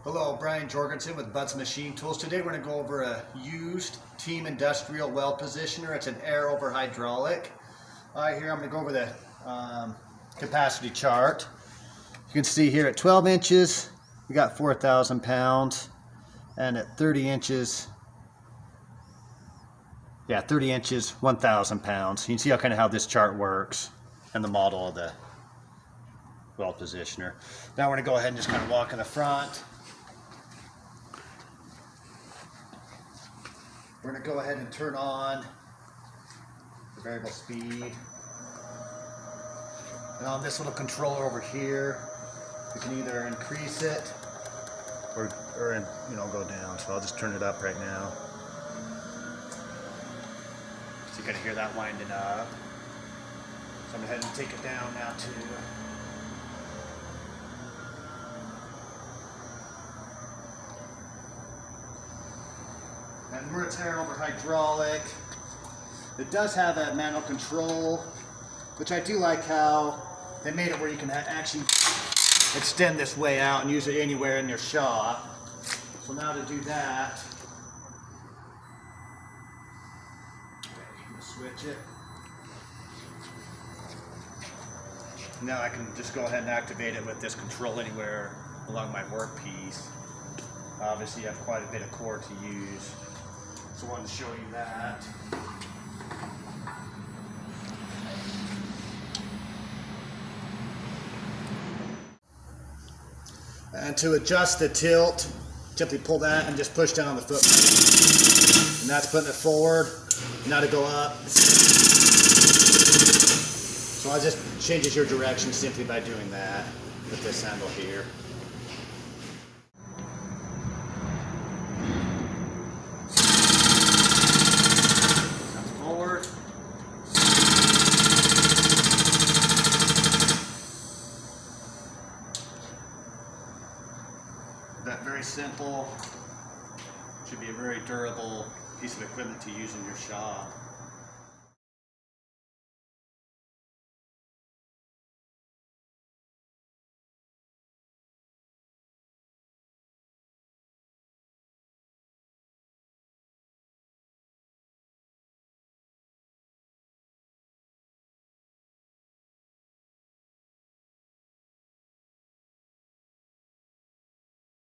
Hello, Brian Jorgensen with Bud's Machine Tools. Today we're going to go over a used Team Industrial Weld Positioner. It's an air over hydraulic. Here I'm going to go over the capacity chart. You can see here at 12 inches we got 4,000 pounds, and at 30 inches 1,000 pounds. You can see how this chart works and the model of the weld positioner. Now we're going to go ahead and just kind of walk in the front. We're going to go ahead and turn on the variable speed. And on this little controller over here, you can either increase it or go down. So I'll just turn it up right now. So you can hear that winding up. So I'm going to go ahead and take it down now too. And we're air over hydraulic. It does have a manual control, which I do like how they made it where you can actually extend this way out and use it anywhere in your shop. So now to do that, I'm going to switch it. Now I can just go ahead and activate it with this control anywhere along my workpiece. Obviously you have quite a bit of cord to use. So I wanted to show you that. And to adjust the tilt, simply pull that and just push down on the foot. And that's putting it forward. Now to go up. So it just changes your direction simply by doing that with this handle here. That very simple, should be a very durable piece of equipment to use in your shop.